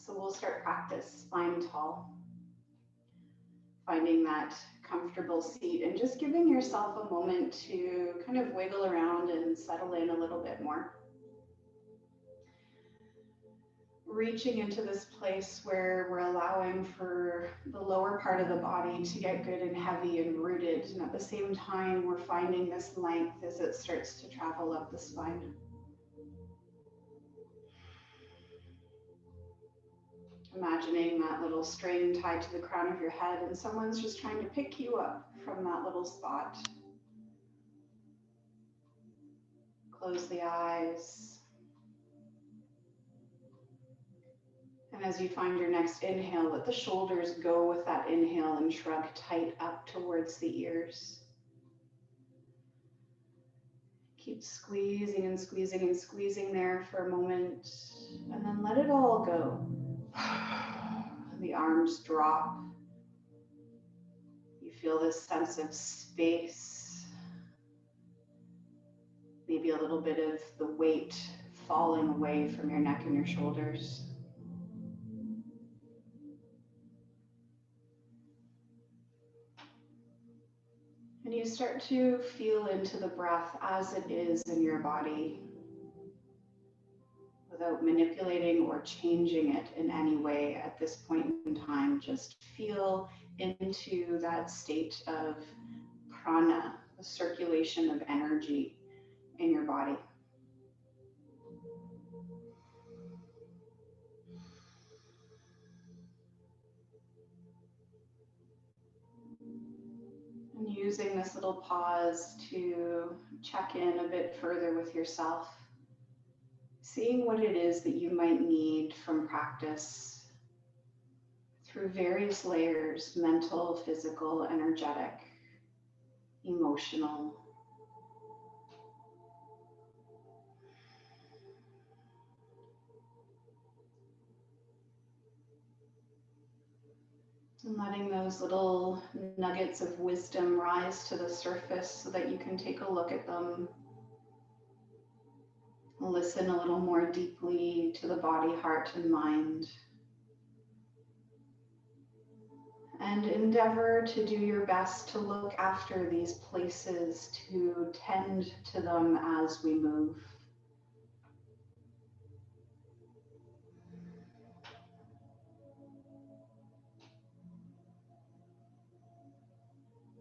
So we'll start practice spine tall, finding that comfortable seat and just giving yourself a moment to kind of wiggle around and settle in a little bit more. Reaching into this place where we're allowing for the lower part of the body to get good and heavy and rooted. And at the same time, we're finding this length as it starts to travel up the spine. Imagining that little string tied to the crown of your head and someone's just trying to pick you up from that little spot. Close the eyes. And as you find your next inhale, let the shoulders go with that inhale and shrug tight up towards the ears. Keep squeezing and squeezing and squeezing there for a moment, and then let it all go. And the arms drop. You feel this sense of space, maybe a little bit of the weight falling away from your neck and your shoulders. And you start to feel into the breath as it is in your body without manipulating or changing it in any way at this point in time. Just feel into that state of prana, the circulation of energy in your body. And using this little pause to check in a bit further with yourself, seeing what it is that you might need from practice through various layers: mental, physical, energetic, emotional. And letting those little nuggets of wisdom rise to the surface so that you can take a look at them. Listen a little more deeply to the body, heart, and mind. And endeavor to do your best to look after these places, to tend to them as we move.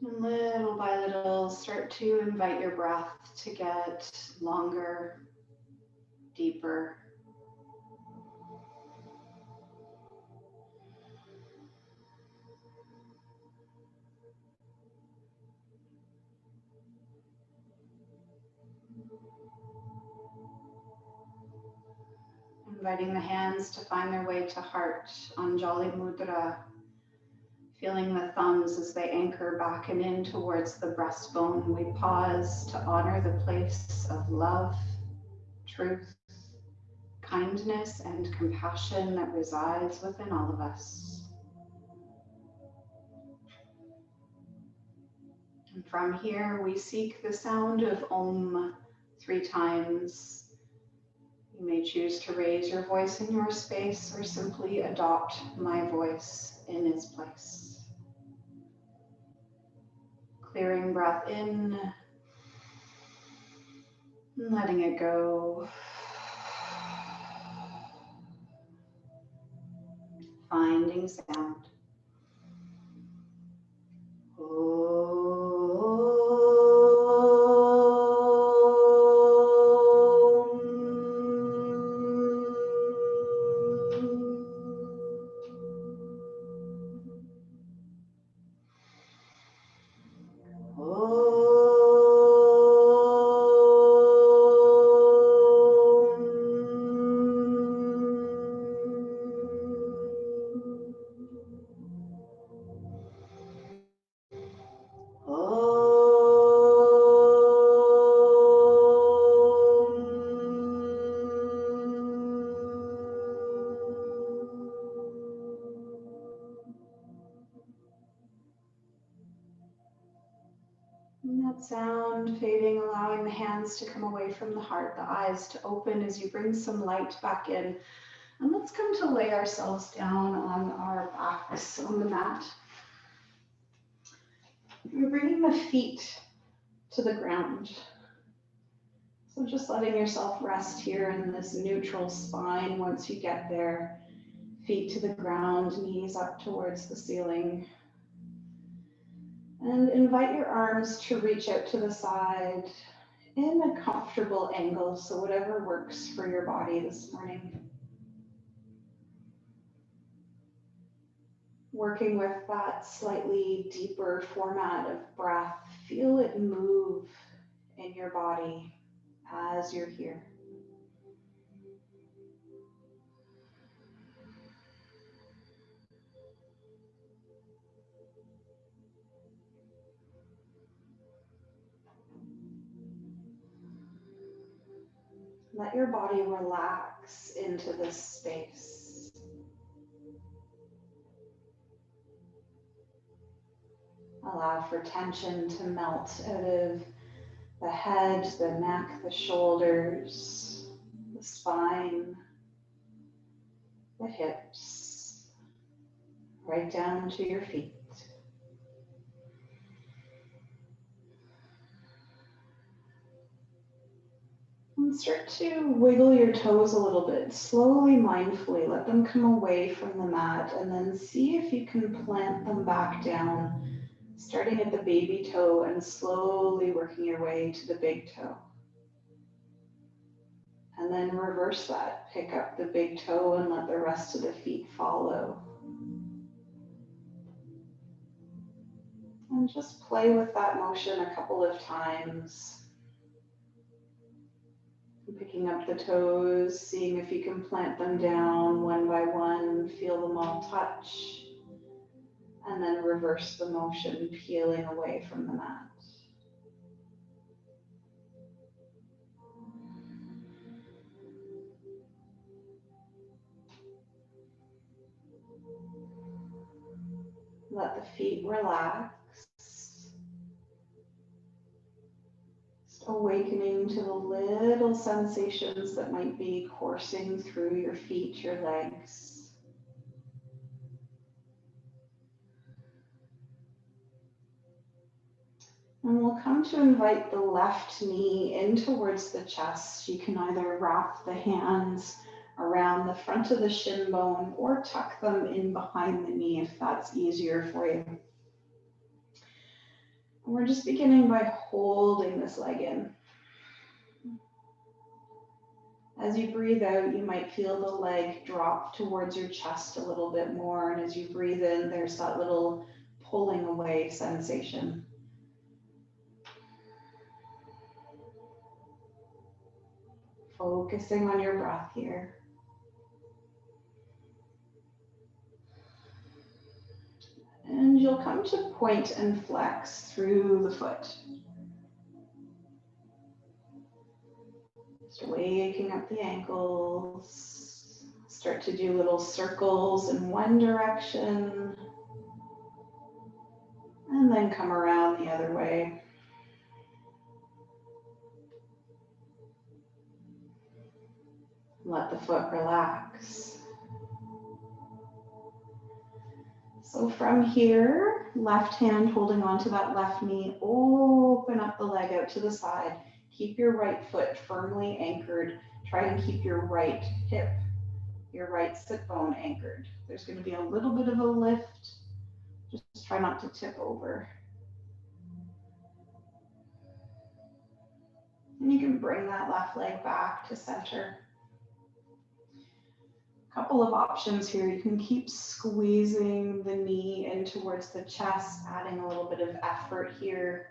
And little by little, start to invite your breath to get longer, deeper. Inviting the hands to find their way to heart, Anjali Mudra. Feeling the thumbs as they anchor back and in towards the breastbone. We pause to honor the place of love, truth, kindness, and compassion that resides within all of us. And from here, we seek the sound of Om 3 times. You may choose to raise your voice in your space or simply adopt my voice in its place. Clearing breath in, letting it go. Finding sound. Sound fading, allowing the hands to come away from the heart, the eyes to open as you bring some light back in. And let's come to lay ourselves down on our backs on the mat. We're bringing the feet to the ground. So just letting yourself rest here in this neutral spine once you get there. Feet to the ground, knees up towards the ceiling. And invite your arms to reach out to the side in a comfortable angle, so whatever works for your body this morning. Working with that slightly deeper format of breath, feel it move in your body as you're here. Let your body relax into this space. Allow for tension to melt out of the head, the neck, the shoulders, the spine, the hips, right down to your feet. And start to wiggle your toes a little bit, slowly, mindfully. Let them come away from the mat and then see if you can plant them back down, starting at the baby toe and slowly working your way to the big toe. And then reverse that. Pick up the big toe and let the rest of the feet follow. And just play with that motion a couple of times. Picking up the toes, seeing if you can plant them down one by one, feel them all touch, and then reverse the motion, peeling away from the mat. Let the feet relax. Just awakening to the little sensations that might be coursing through your feet, your legs. And we'll come to invite the left knee in towards the chest. You can either wrap the hands around the front of the shin bone or tuck them in behind the knee if that's easier for you. And we're just beginning by holding this leg in. As you breathe out, you might feel the leg drop towards your chest a little bit more. And as you breathe in, there's that little pulling away sensation. Focusing on your breath here. And you'll come to point and flex through the foot. Just waking up the ankles. Start to do little circles in one direction. And then come around the other way. Let the foot relax. So from here, left hand holding onto that left knee, open up the leg out to the side. Keep your right foot firmly anchored. Try and keep your right hip, your right sit bone anchored. There's going to be a little bit of a lift. Just try not to tip over. And you can bring that left leg back to center. Couple of options here. You can keep squeezing the knee in towards the chest, adding a little bit of effort here.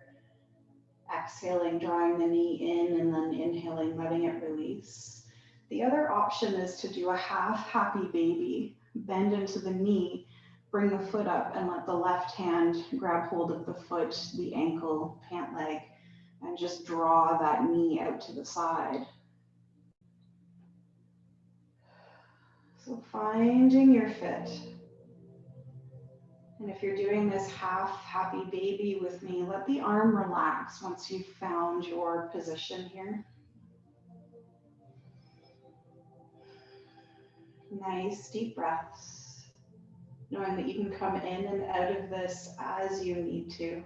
Exhaling, drawing the knee in, and then inhaling, letting it release. The other option is to do a half happy baby. Bend into the knee, bring the foot up, and let the left hand grab hold of the foot, the ankle, pant leg, and just draw that knee out to the side. So finding your fit. And if you're doing this half happy baby with me, let the arm relax once you've found your position here. Nice deep breaths, knowing that you can come in and out of this as you need to.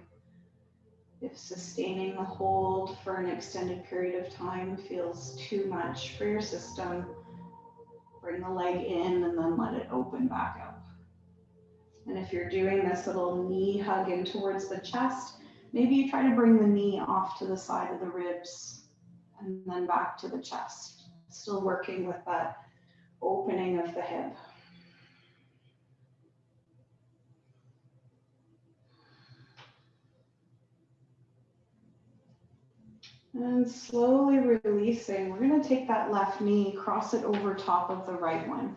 If sustaining the hold for an extended period of time feels too much for your system, bring the leg in and then let it open back up. And if you're doing this little knee hug in towards the chest, maybe you try to bring the knee off to the side of the ribs and then back to the chest. Still working with that opening of the hip. And slowly releasing, we're going to take that left knee, cross it over top of the right one.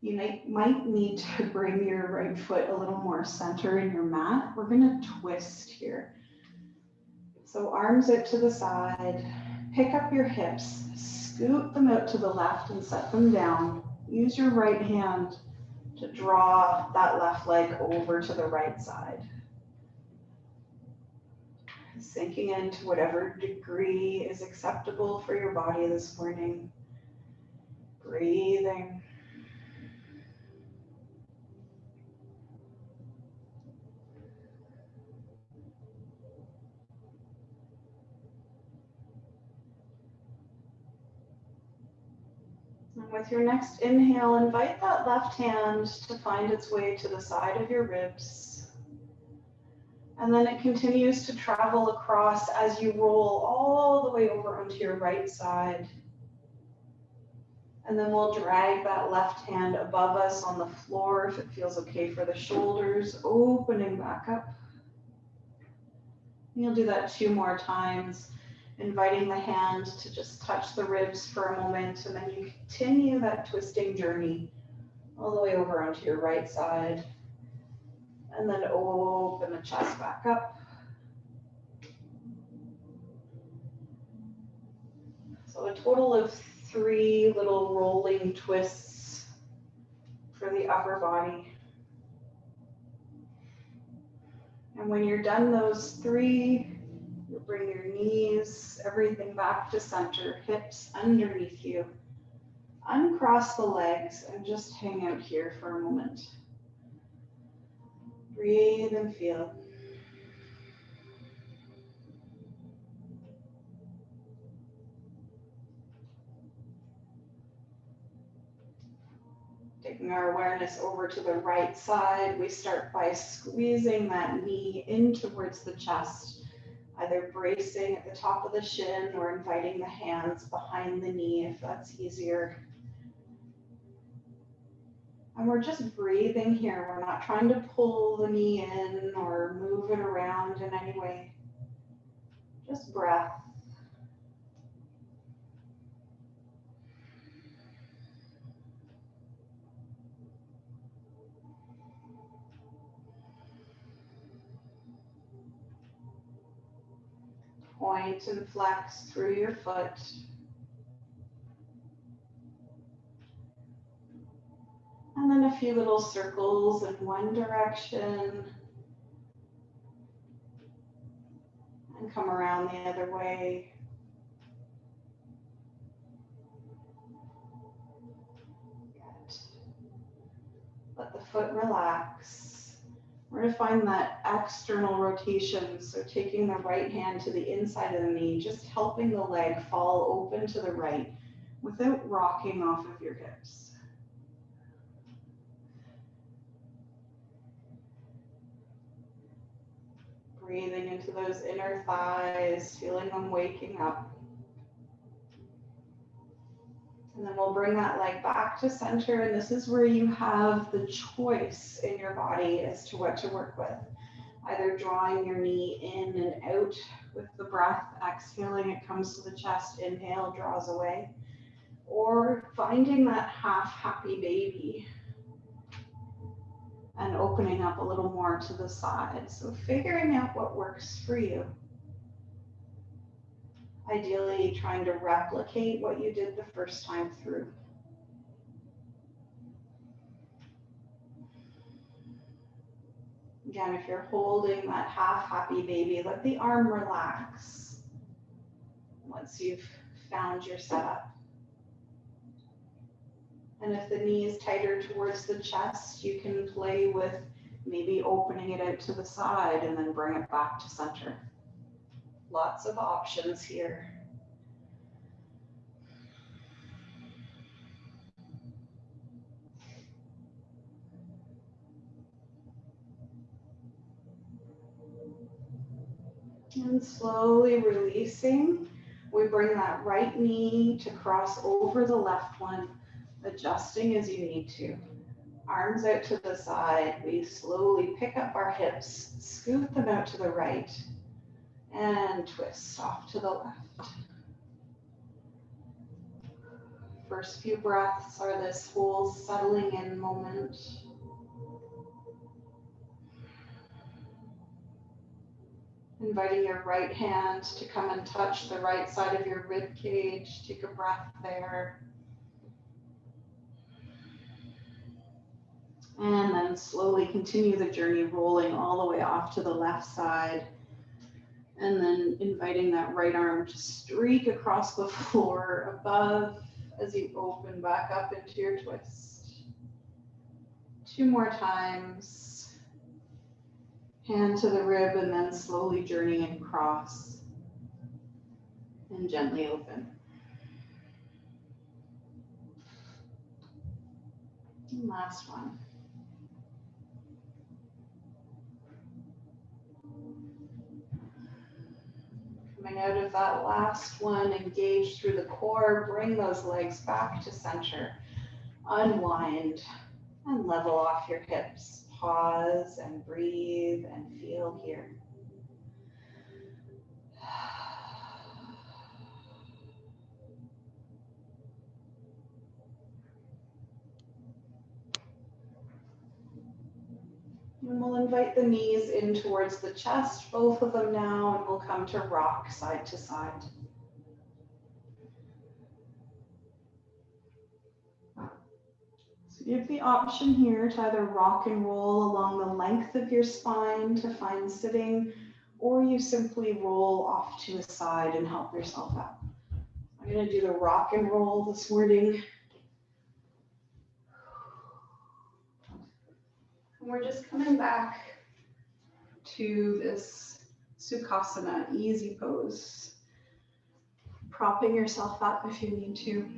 You might need to bring your right foot a little more center in your mat. We're going to twist here. So arms out to the side, pick up your hips, scoot them out to the left and set them down. Use your right hand to draw that left leg over to the right side. Sinking into whatever degree is acceptable for your body this morning. Breathing. And with your next inhale, invite that left hand to find its way to the side of your ribs. And then it continues to travel across as you roll all the way over onto your right side. And then we'll drag that left hand above us on the floor if it feels okay for the shoulders, opening back up. You'll do that 2 more times, inviting the hand to just touch the ribs for a moment, and then you continue that twisting journey all the way over onto your right side. And then open the chest back up. So a total of 3 little rolling twists for the upper body. And when you're done those 3, you'll bring your knees, everything back to center, hips underneath you. Uncross the legs and just hang out here for a moment. Breathe and feel. Taking our awareness over to the right side, we start by squeezing that knee in towards the chest, either bracing at the top of the shin or inviting the hands behind the knee if that's easier. And we're just breathing here. We're not trying to pull the knee in or move it around in any way. Just breath. Point and flex through your foot. And then a few little circles in one direction. And come around the other way. Good. Let the foot relax. We're going to find that external rotation. So taking the right hand to the inside of the knee, just helping the leg fall open to the right without rocking off of your hips. Breathing into those inner thighs, feeling them waking up. And then we'll bring that leg back to center, and this is where you have the choice in your body as to what to work with. Either drawing your knee in and out with the breath, exhaling, it comes to the chest, inhale, draws away. Or finding that half happy baby and opening up a little more to the side. So figuring out what works for you. Ideally trying to replicate what you did the first time through. Again, if you're holding that half happy baby, let the arm relax once you've found your setup. And if the knee is tighter towards the chest, you can play with maybe opening it out to the side and then bring it back to center. Lots of options here. And slowly releasing, we bring that right knee to cross over the left one, adjusting as you need to. Arms out to the side, we slowly pick up our hips, scoot them out to the right, and twist off to the left. First few breaths are this whole settling in moment. Inviting your right hand to come and touch the right side of your rib cage. Take a breath there. And then slowly continue the journey, rolling all the way off to the left side. And then inviting that right arm to streak across the floor above as you open back up into your twist. 2 more times. Hand to the rib and then slowly journey and cross. And gently open. And last one. Coming out of that last one, engage through the core, bring those legs back to center. Unwind and level off your hips. Pause and breathe and feel here. And we'll invite the knees in towards the chest, both of them now, and we'll come to rock side to side. So you have the option here to either rock and roll along the length of your spine to find sitting, or you simply roll off to a side and help yourself up. I'm going to do the rock and roll this morning. And we're just coming back to this Sukhasana, easy pose. Propping yourself up if you need to.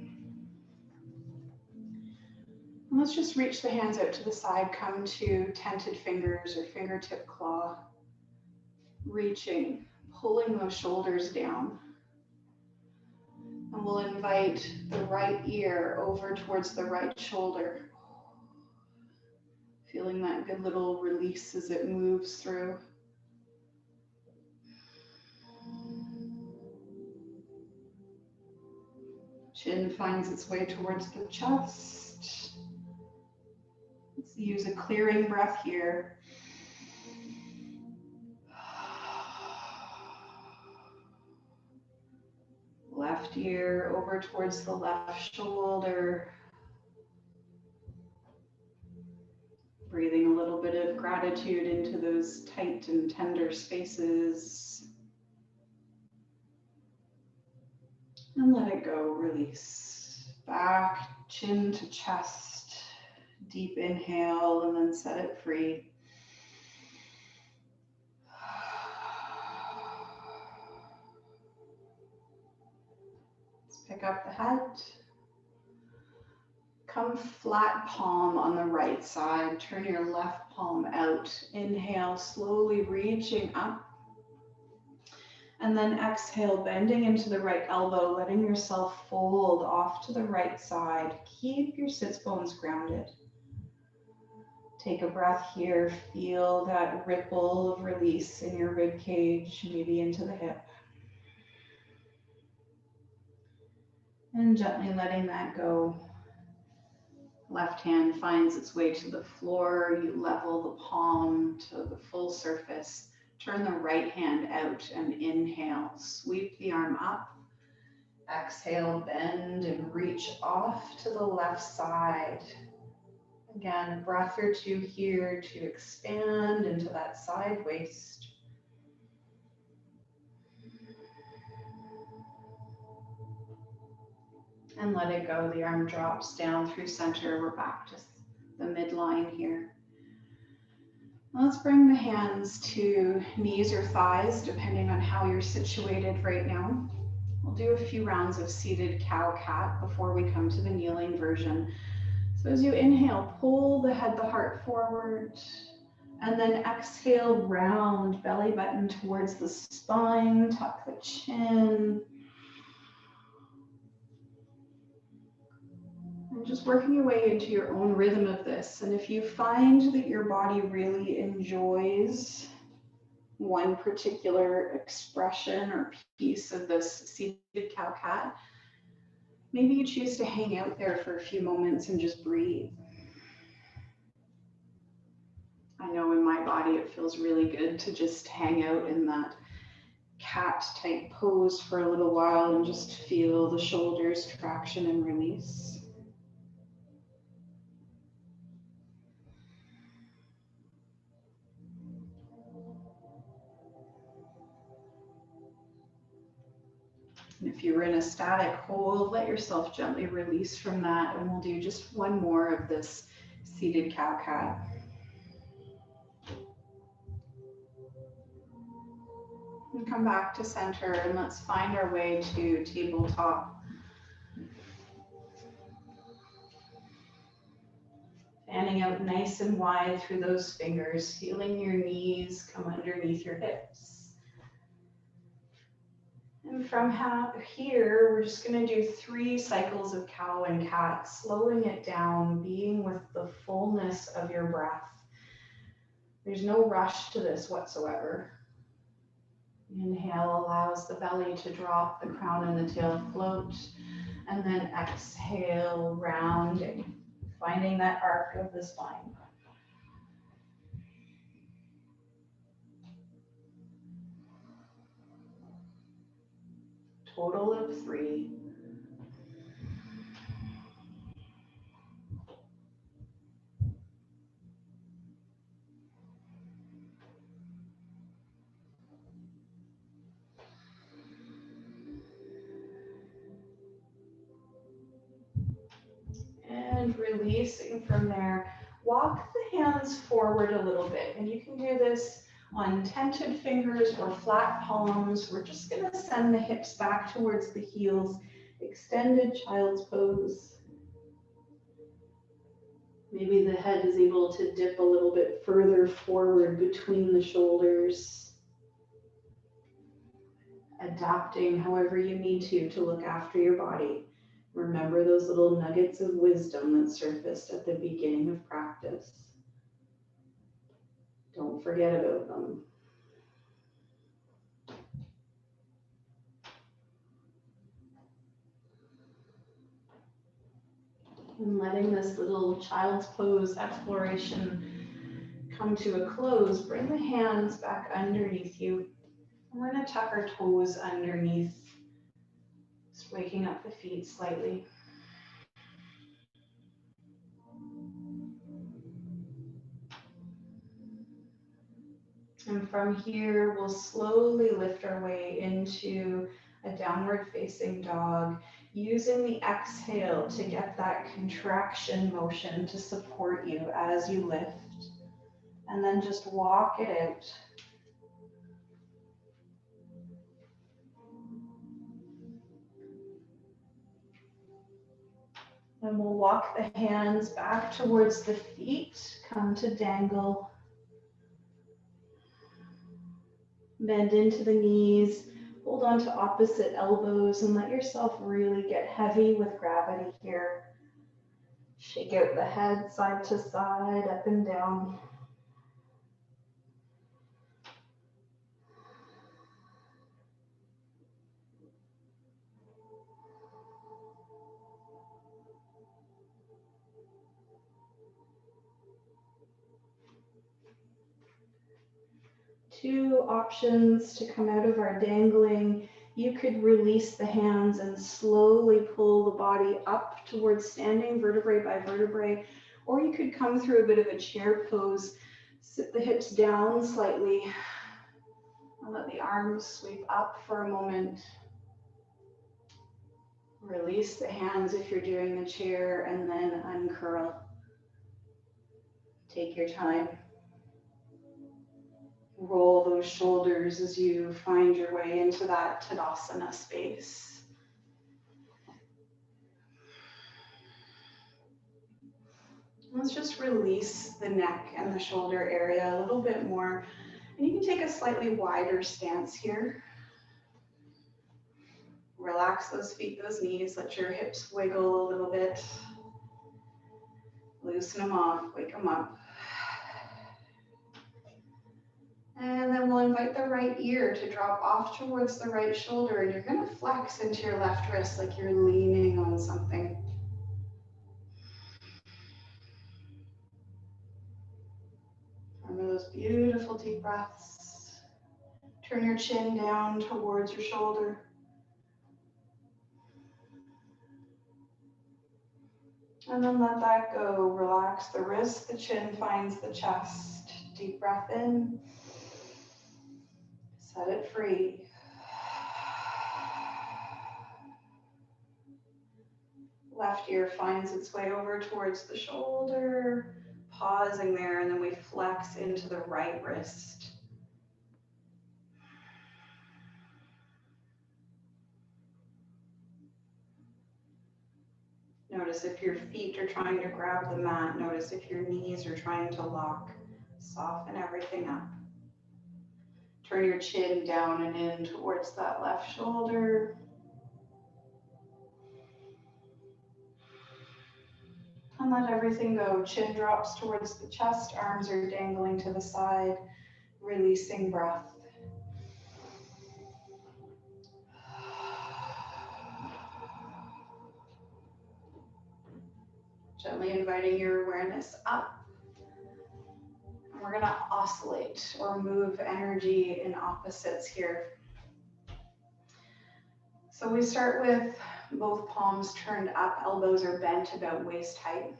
And let's just reach the hands out to the side, come to tented fingers or fingertip claw. Reaching, pulling those shoulders down. And we'll invite the right ear over towards the right shoulder. Feeling that good little release as it moves through. Chin finds its way towards the chest. Let's use a clearing breath here. Left ear over towards the left shoulder. Breathing a little bit of gratitude into those tight and tender spaces. And let it go, release. Back, chin to chest. Deep inhale and then set it free. Let's pick up the head. Come flat palm on the right side. Turn your left palm out. Inhale, slowly reaching up. And then exhale, bending into the right elbow, letting yourself fold off to the right side. Keep your sits bones grounded. Take a breath here. Feel that ripple of release in your rib cage, maybe into the hip. And gently letting that go. Left hand finds its way to the floor. You level the palm to the full surface. Turn the right hand out and inhale. Sweep the arm up. Exhale, bend and reach off to the left side. Again, a breath or two here to expand into that side waist. And let it go. The arm drops down through center. We're back to the midline here. Let's bring the hands to knees or thighs, depending on how you're situated right now. We'll do a few rounds of seated cow-cat before we come to the kneeling version. So as you inhale, pull the head, the heart forward, and then exhale, round belly button towards the spine, tuck the chin. And just working your way into your own rhythm of this. And if you find that your body really enjoys one particular expression or piece of this seated cow-cat, maybe you choose to hang out there for a few moments and just breathe. I know in my body it feels really good to just hang out in that cat type pose for a little while and just feel the shoulders traction and release. And if you were in a static hold, let yourself gently release from that, and we'll do just one more of this seated cow-cat. And come back to center, and let's find our way to tabletop. Fanning out nice and wide through those fingers, feeling your knees come underneath your hips. And from here, we're just going to do 3 cycles of cow and cat, slowing it down, being with the fullness of your breath. There's no rush to this whatsoever. Inhale allows the belly to drop, the crown and the tail float, and then exhale, rounding, finding that arc of the spine. Total of 3. And releasing from there, walk the hands forward a little bit. And you can do this on tented fingers or flat palms. We're just going to send the hips back towards the heels, extended child's pose. Maybe the head is able to dip a little bit further forward between the shoulders. Adapting however you need to look after your body. Remember those little nuggets of wisdom that surfaced at the beginning of practice. Don't forget about them. And letting this little child's pose exploration come to a close, bring the hands back underneath you. And we're going to tuck our toes underneath, just waking up the feet slightly. And from here, we'll slowly lift our way into a downward facing dog, using the exhale to get that contraction motion to support you as you lift. And then just walk it out. And we'll walk the hands back towards the feet, come to dangle. Bend into the knees, hold on to opposite elbows, and let yourself really get heavy with gravity here. Shake out the head side to side, up and down. Two options to come out of our dangling. You could release the hands and slowly pull the body up towards standing vertebrae by vertebrae, or you could come through a bit of a chair pose, sit the hips down slightly, and let the arms sweep up for a moment. Release the hands if you're doing the chair and then uncurl. Take your time. Roll those shoulders as you find your way into that Tadasana space. Let's just release the neck and the shoulder area a little bit more. And you can take a slightly wider stance here. Relax those feet, those knees. Let your hips wiggle a little bit. Loosen them off, wake them up. And then we'll invite the right ear to drop off towards the right shoulder. And you're going to flex into your left wrist like you're leaning on something. Remember those beautiful deep breaths. Turn your chin down towards your shoulder. And then let that go. Relax the wrist, the chin finds the chest. Deep breath in. Set it free. Left ear finds its way over towards the shoulder. Pausing there, and then we flex into the right wrist. Notice if your feet are trying to grab the mat. Notice if your knees are trying to lock. Soften everything up. Turn your chin down and in towards that left shoulder. And let everything go. Chin drops towards the chest. Arms are dangling to the side. Releasing breath. Gently inviting your awareness up. And we're going to oscillate or move energy in opposites here. So we start with both palms turned up, elbows are bent about waist height.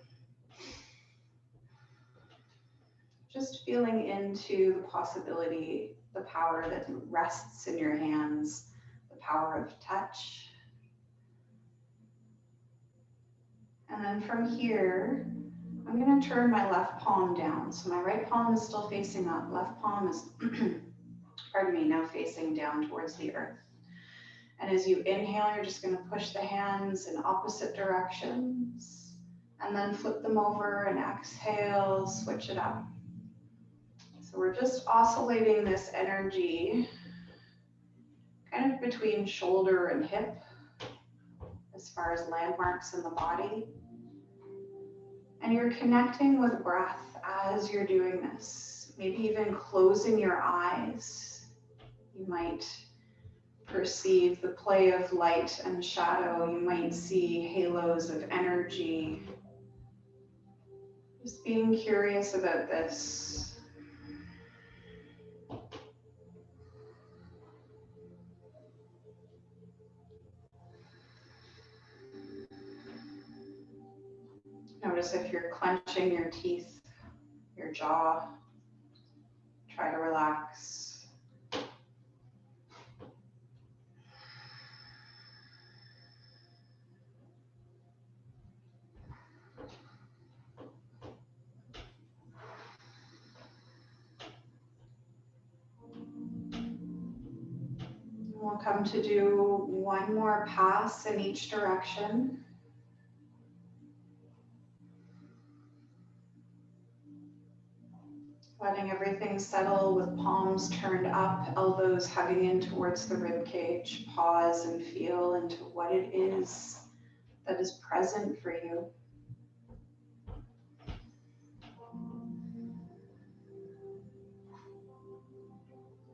Just feeling into the possibility, the power that rests in your hands, the power of touch. And then from here, I'm going to turn my left palm down. So my right palm is still facing up. Left palm is, pardon me, now facing down towards the earth. And as you inhale, you're just going to push the hands in opposite directions. And then flip them over and exhale, switch it up. So we're just oscillating this energy kind of between shoulder and hip as far as landmarks in the body. And you're connecting with breath as you're doing this. Maybe even closing your eyes. You might perceive the play of light and shadow. You might see halos of energy. Just being curious about this. Notice if you're clenching your teeth, your jaw. Try to relax. We'll come to do one more pass in each direction. Letting everything settle with palms turned up, elbows hugging in towards the rib cage. Pause and feel into what it is that is present for you.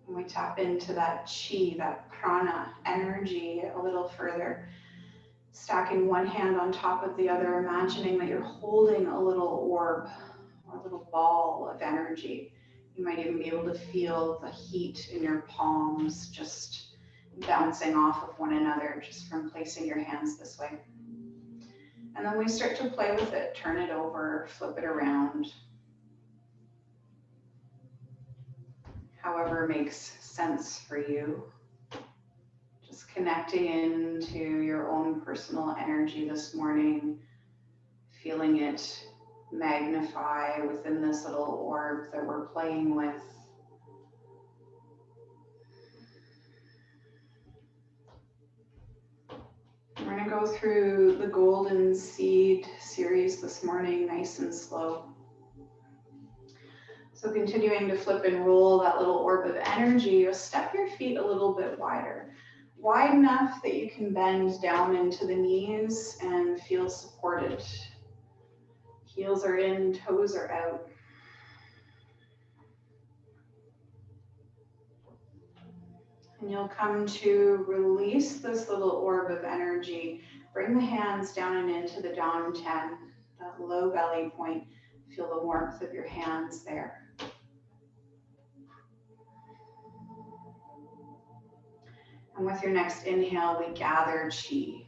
And we tap into that chi, that prana energy a little further. Stacking one hand on top of the other, imagining that you're holding a little orb, or a little ball of energy. You might even be able to feel the heat in your palms just bouncing off of one another just from placing your hands this way. And then we start to play with it, turn it over, flip it around. However makes sense for you. Just Just connecting into your own personal energy this morning, feeling it magnify within this little orb that we're playing with. We're going to go through the Golden Seed series this morning, nice and slow. So continuing to flip and roll that little orb of energy, you'll step your feet a little bit wider. Wide enough that you can bend down into the knees and feel supported. Heels are in, toes are out. And you'll come to release this little orb of energy. Bring the hands down and into the down 10, that low belly point. Feel the warmth of your hands there. And with your next inhale, we gather chi,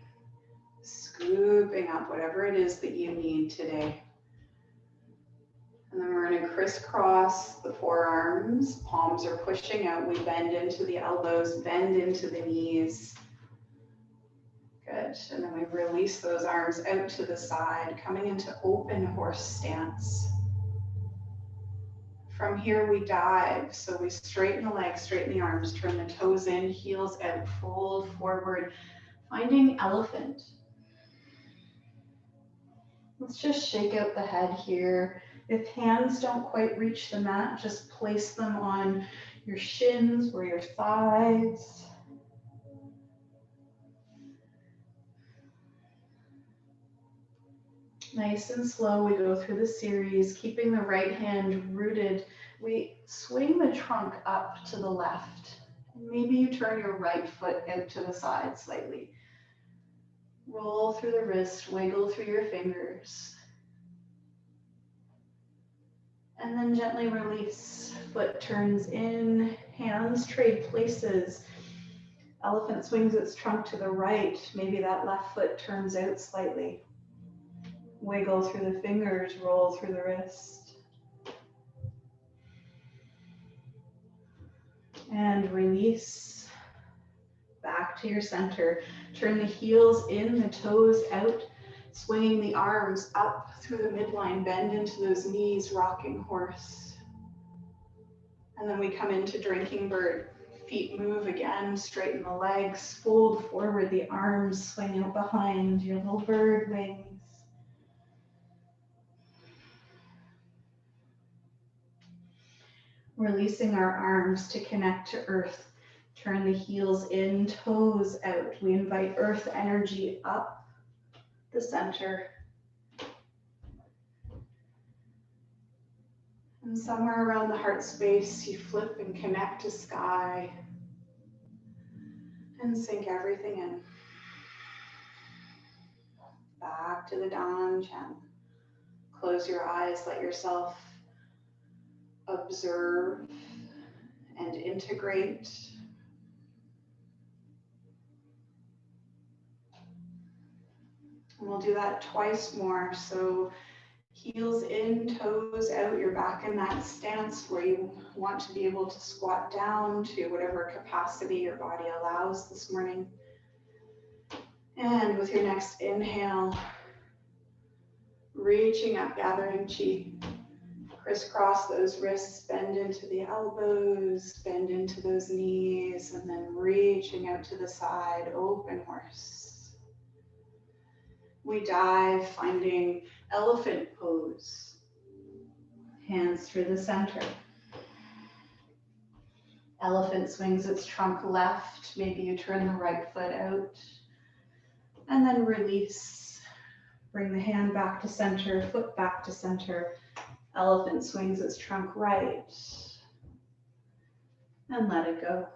scooping up whatever it is that you need today. And then we're going to crisscross the forearms. Palms are pushing out. We bend into the elbows, bend into the knees. Good. And then we release those arms out to the side, coming into open horse stance. From here, we dive. So we straighten the legs, straighten the arms, turn the toes in, heels out, fold forward, finding elephant. Let's just shake out the head here. If hands don't quite reach the mat, just place them on your shins or your thighs. Nice and slow, we go through the series, keeping the right hand rooted. We swing the trunk up to the left. Maybe you turn your right foot out to the side slightly. Roll through the wrist, wiggle through your fingers. And then gently release. Foot turns in, hands trade places. Elephant swings its trunk to the right. Maybe that left foot turns out slightly. Wiggle through the fingers, roll through the wrist. And release. Back to your center. Turn the heels in, the toes out. Swinging the arms up through the midline, bend into those knees, rocking horse. And then we come into drinking bird. Feet move again, straighten the legs, fold forward the arms, swing out behind your little bird wings. Releasing our arms to connect to earth. Turn the heels in, toes out. We invite earth energy up the center. And somewhere around the heart space, you flip and connect to sky and sink everything in. Back to the Dan Chen. Close your eyes, let yourself observe and integrate. And we'll do that twice more. So heels in, toes out. You're back in that stance where you want to be able to squat down to whatever capacity your body allows this morning. And with your next inhale, reaching up, gathering chi. Crisscross those wrists, bend into the elbows, bend into those knees, and then reaching out to the side, open horse. We dive, finding elephant pose. Hands through the center. Elephant swings its trunk left. Maybe you turn the right foot out. And then release. Bring the hand back to center, foot back to center. Elephant swings its trunk right. And let it go.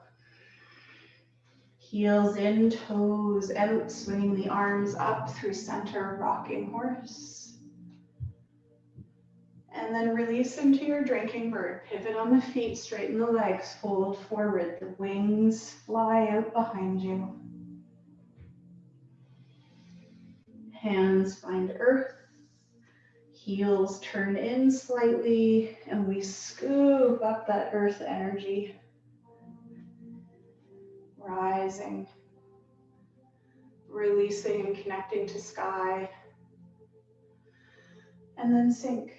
Heels in, toes out, swinging the arms up through center, rocking horse. And then release into your drinking bird. Pivot on the feet, straighten the legs, fold forward. The wings fly out behind you. Hands find earth. Heels turn in slightly, and we scoop up that earth energy. Rising, releasing and connecting to sky. And then sink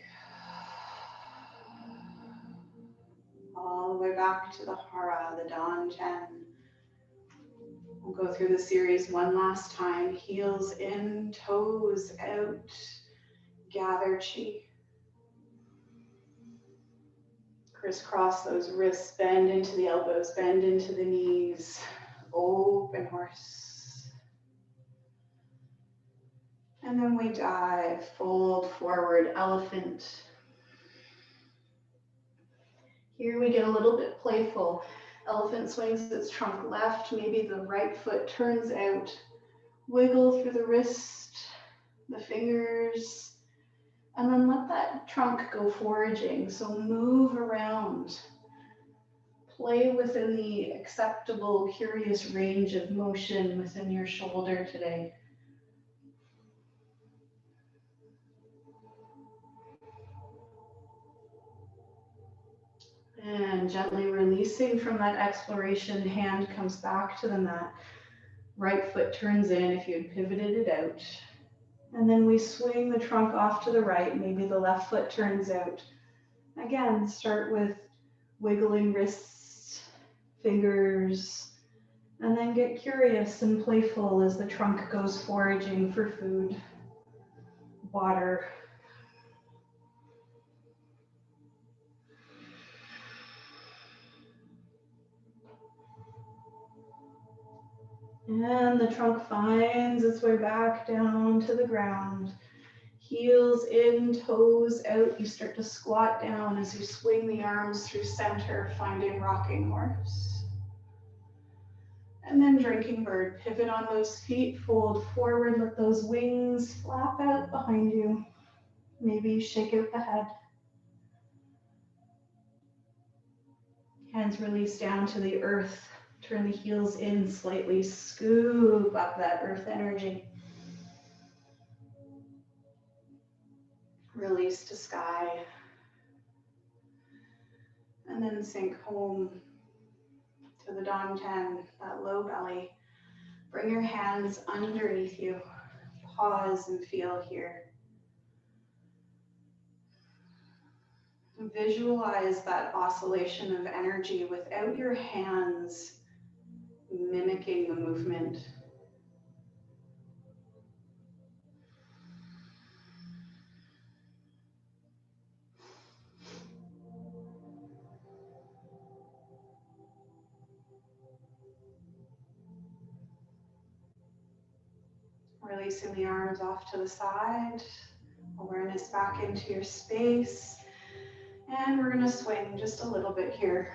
all the way back to the Hara, the Dantian. We'll go through the series one last time. Heels in, toes out, gather chi. Crisscross those wrists, bend into the elbows, bend into the knees, open horse. And then we dive, fold forward, elephant. Here we get a little bit playful. Elephant swings its trunk left, maybe the right foot turns out. Wiggle through the wrist, the fingers, and then let that trunk go foraging. So move around. Play within the acceptable, curious range of motion within your shoulder today. And gently releasing from that exploration, hand comes back to the mat. Right foot turns in if you had pivoted it out. And then we swing the trunk off to the right. Maybe the left foot turns out. Again, start with wiggling wrists, fingers, and then get curious and playful as the trunk goes foraging for food, water. And the trunk finds its way back down to the ground. Heels in, toes out. You start to squat down as you swing the arms through center, finding rocking horse. And then drinking bird. Pivot on those feet, fold forward, let those wings flap out behind you. Maybe shake out the head. Hands release down to the earth. Turn the heels in slightly, scoop up that earth energy. Release to sky. And then sink home to the Dantian, that low belly. Bring your hands underneath you. Pause and feel here. Visualize that oscillation of energy without your hands mimicking the movement. Releasing the arms off to the side, awareness back into your space. And we're going to swing just a little bit here.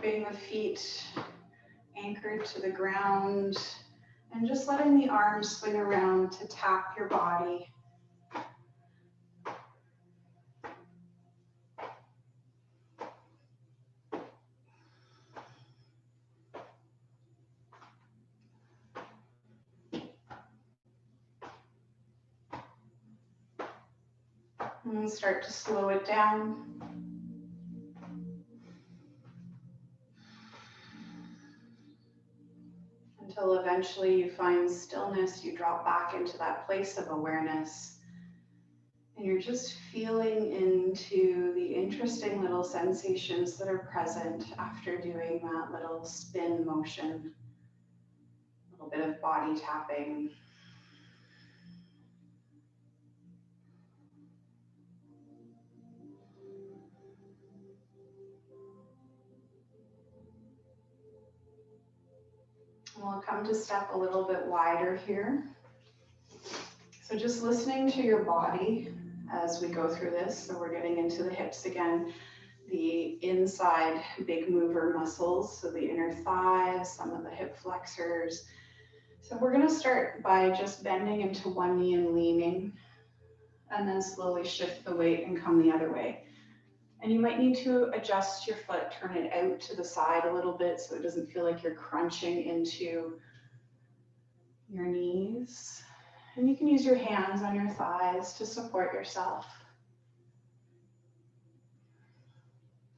Keeping the feet anchored to the ground and just letting the arms swing around to tap your body. And start to slow it down. Until eventually you find stillness, you drop back into that place of awareness. And you're just feeling into the interesting little sensations that are present after doing that little spin motion. A little bit of body tapping. We'll come to step a little bit wider here. So just listening to your body as we go through this. So we're getting into the hips again, the inside big mover muscles, so the inner thighs, some of the hip flexors. So we're going to start by just bending into one knee and leaning, and then slowly shift the weight and come the other way. And you might need to adjust your foot, turn it out to the side a little bit so it doesn't feel like you're crunching into your knees. And you can use your hands on your thighs to support yourself.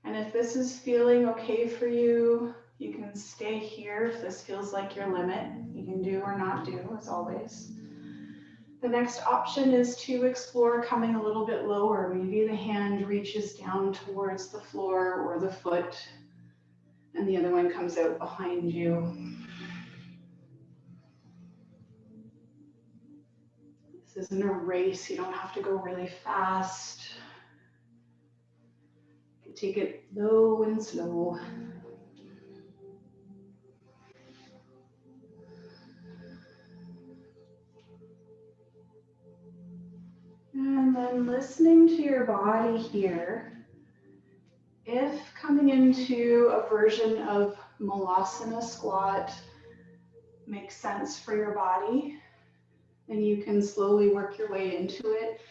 And if this is feeling okay for you, you can stay here. If this feels like your limit, you can do or not do, as always. The next option is to explore coming a little bit lower. Maybe the hand reaches down towards the floor or the foot, and the other one comes out behind you. This isn't a race. You don't have to go really fast. You can take it low and slow. And then listening to your body here. If coming into a version of Malasana squat makes sense for your body, then you can slowly work your way into it.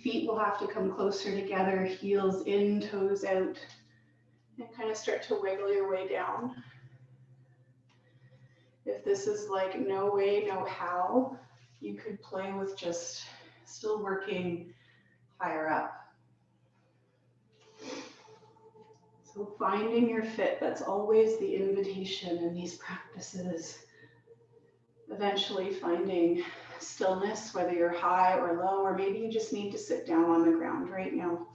Feet will have to come closer together, heels in, toes out, and kind of start to wiggle your way down. If this is like no way, no how, you could play with just still working higher up. So finding your fit, that's always the invitation in these practices. Eventually finding stillness, whether you're high or low, or maybe you just need to sit down on the ground right now.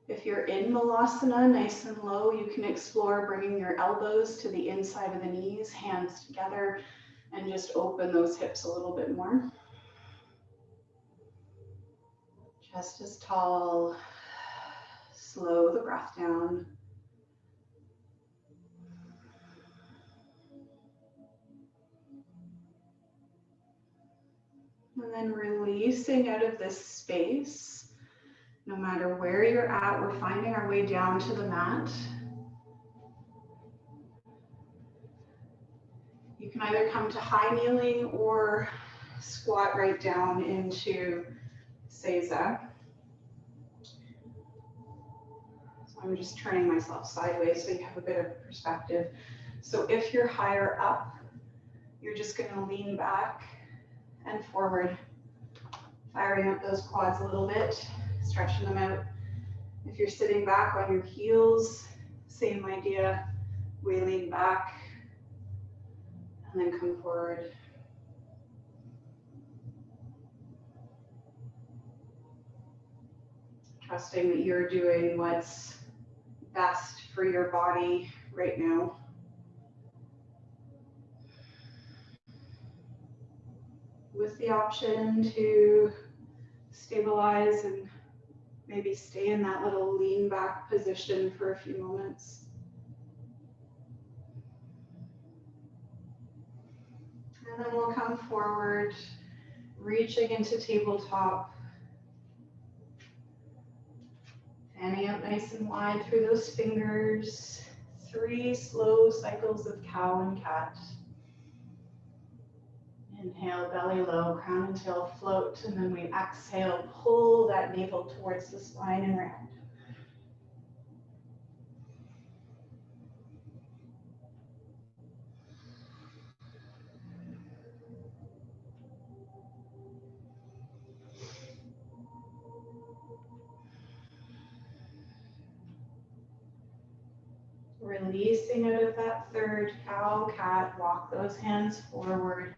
If you're in Malasana, nice and low, you can explore bringing your elbows to the inside of the knees, hands together, and just open those hips a little bit more. Chest is tall. Slow the breath down. And then releasing out of this space. No matter where you're at, we're finding our way down to the mat. You can either come to high kneeling or squat right down into Seiza. So I'm just turning myself sideways so you have a bit of perspective. So if you're higher up, you're just going to lean back and forward, firing up those quads a little bit, stretching them out. If you're sitting back on your heels, same idea. We lean back and then come forward. Trusting that you're doing what's best for your body right now. With the option to stabilize and maybe stay in that little lean back position for a few moments. And then we'll come forward, reaching into tabletop. Fanning out nice and wide through those fingers. 3 slow cycles of cow and cat. Inhale, belly low, crown and tail float, and then we exhale, pull that navel towards the spine and round. Releasing out of that third cow, cat, walk those hands forward.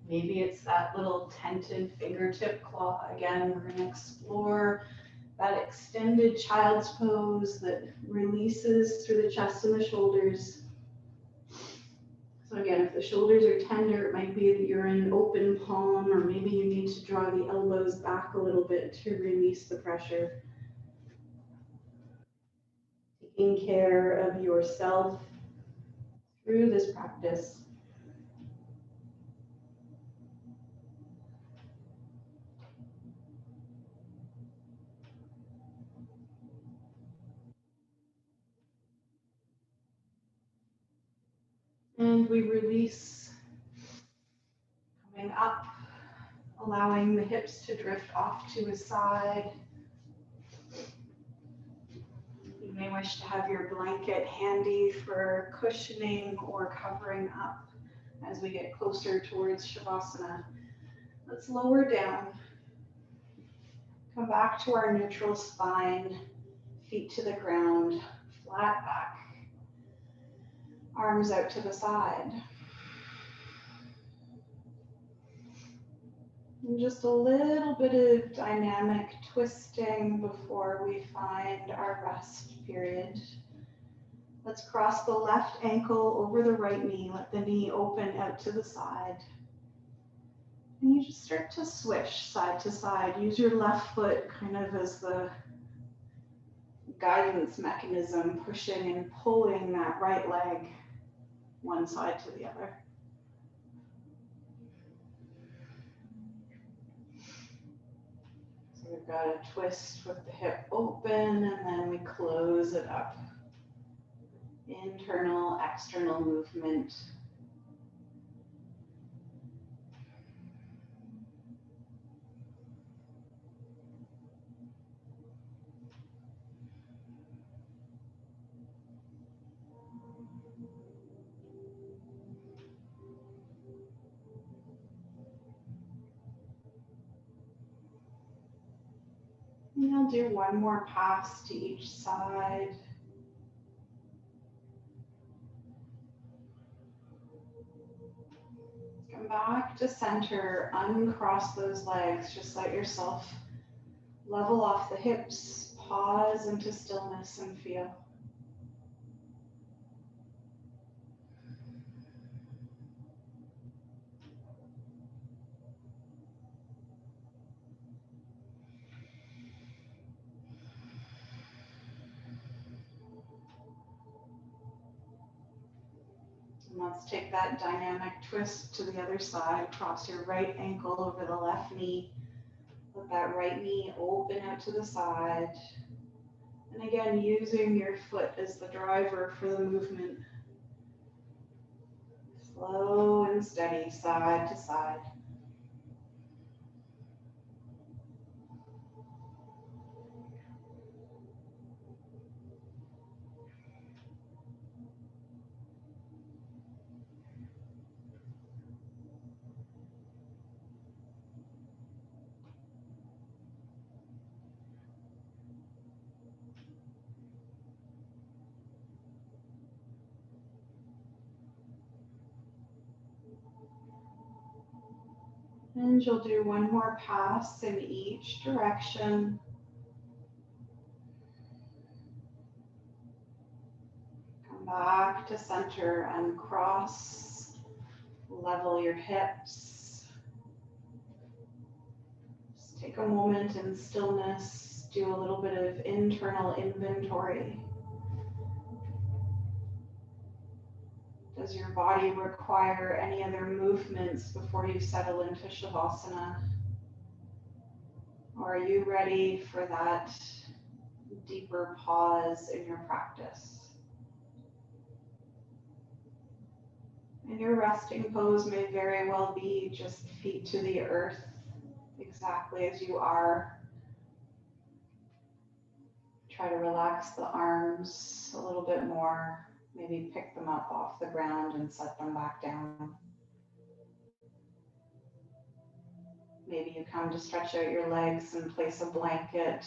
Maybe it's that little tented fingertip claw. Again, we're going to explore that extended child's pose that releases through the chest and the shoulders. So again, if the shoulders are tender, it might be that you're in open palm, or maybe you need to draw the elbows back a little bit to release the pressure. Taking care of yourself through this practice. And we release, coming up, allowing the hips to drift off to a side. You may wish to have your blanket handy for cushioning or covering up as we get closer towards Shavasana. Let's lower down. Come back to our neutral spine, feet to the ground, flat back, arms out to the side. And just a little bit of dynamic twisting before we find our rest period. Let's cross the left ankle over the right knee. Let the knee open out to the side. And you just start to swish side to side. Use your left foot kind of as the guidance mechanism, pushing and pulling that right leg one side to the other. So we've got a twist with the hip open, and then we close it up. Internal, external movement. And I'll do one more pass to each side. Come back to center, uncross those legs, just let yourself level off the hips, pause into stillness and feel. And let's take that dynamic twist to the other side. Cross your right ankle over the left knee. Let that right knee open out to the side. And again, using your foot as the driver for the movement. Slow and steady, side to side. And you'll do one more pass in each direction. Come back to center and cross. Level your hips. Just take a moment in stillness. Do a little bit of internal inventory. Does your body require any other movements before you settle into Shavasana? Or are you ready for that deeper pause in your practice? And your resting pose may very well be just feet to the earth, exactly as you are. Try to relax the arms a little bit more. Maybe pick them up off the ground and set them back down. Maybe you come to stretch out your legs and place a blanket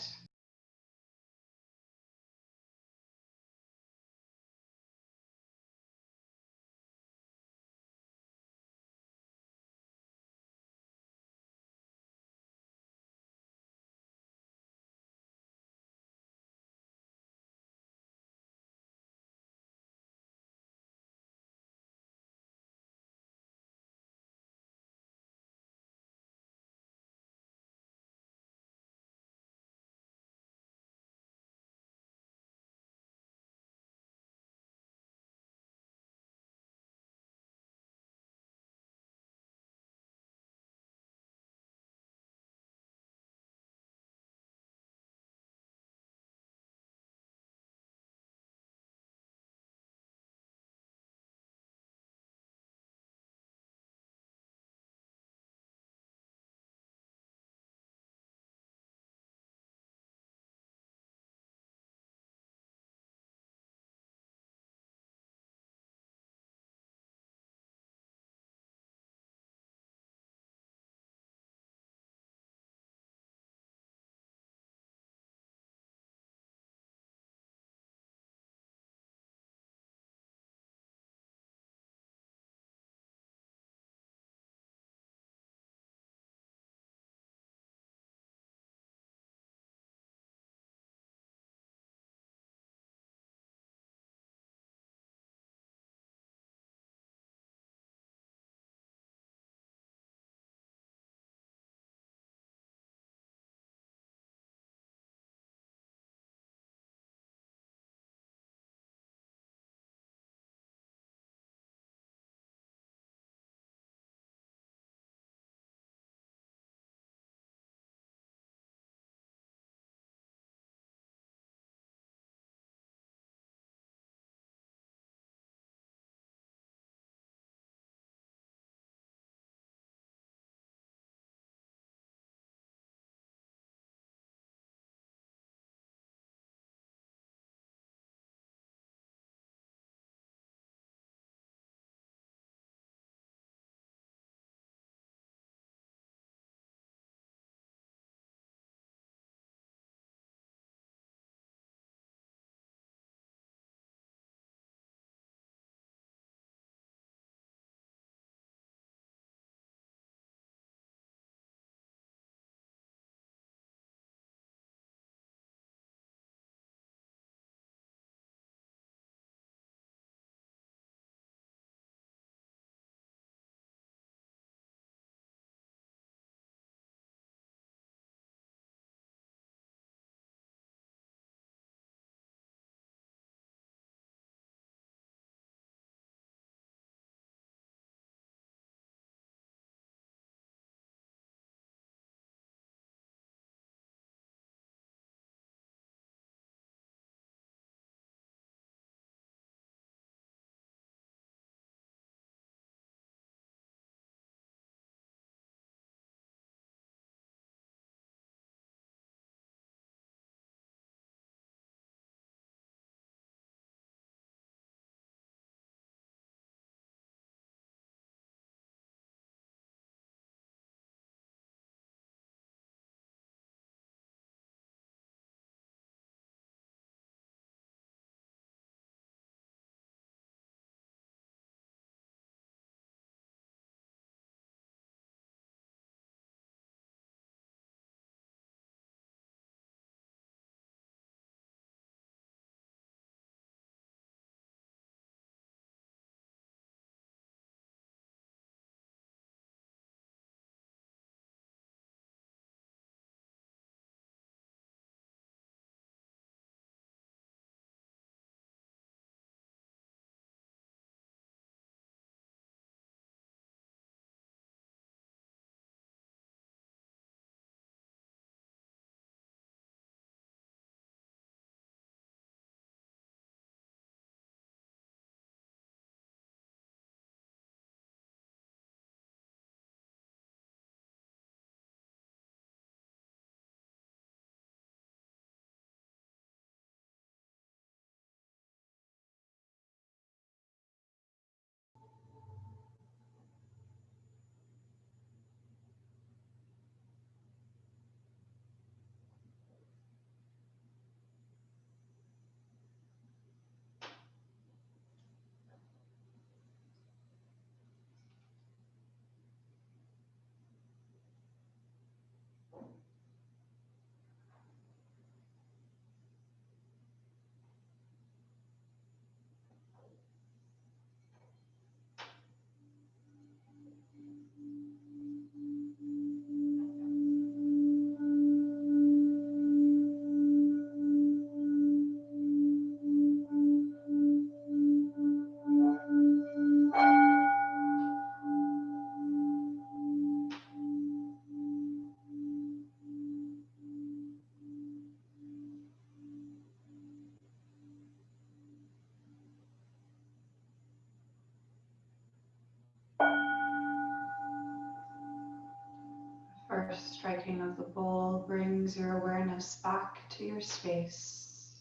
first striking of the bowl brings your awareness back to your space.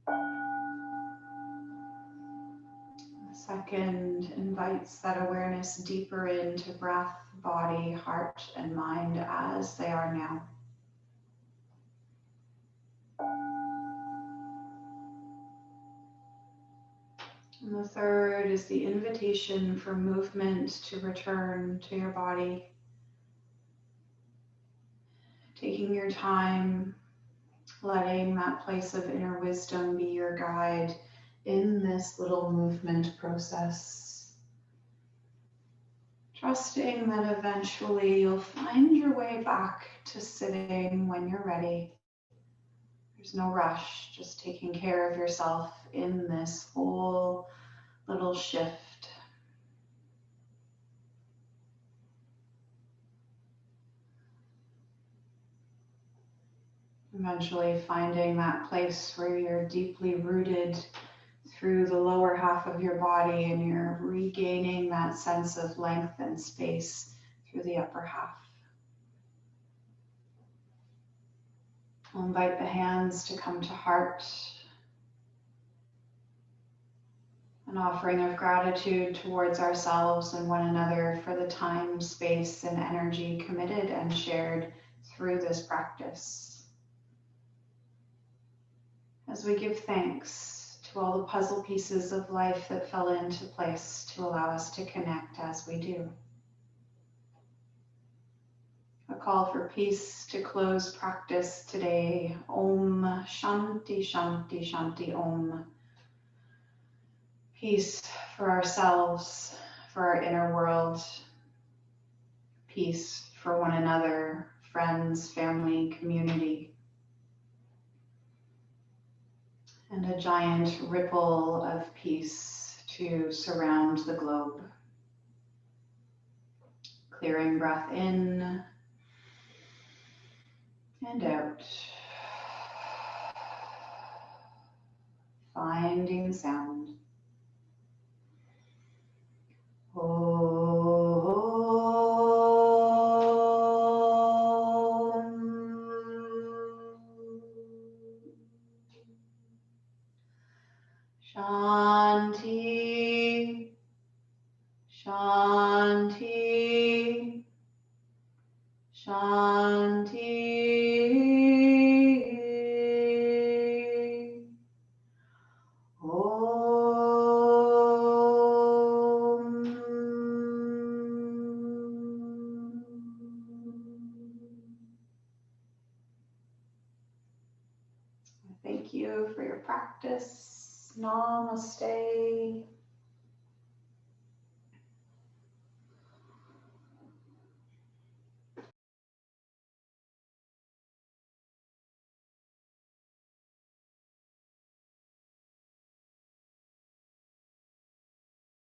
The second invites that awareness deeper into breath, body, heart, and mind as they are now. And the third is the invitation for movement to return to your body. Taking your time, letting that place of inner wisdom be your guide in this little movement process. Trusting that eventually you'll find your way back to sitting when you're ready. There's no rush, just taking care of yourself in this whole little shift. Eventually finding that place where you're deeply rooted through the lower half of your body and you're regaining that sense of length and space through the upper half. I'll invite the hands to come to heart. An offering of gratitude towards ourselves and one another for the time, space, and energy committed and shared through this practice. As we give thanks to all the puzzle pieces of life that fell into place to allow us to connect as we do. A call for peace to close practice today. Om Shanti Shanti Shanti Om. Peace for ourselves, for our inner world. Peace for one another, friends, family, community. And a giant ripple of peace to surround the globe. Clearing breath in and out. Finding sound. Shanti, Shanti, Shanti. Thank you for your practice. Namaste.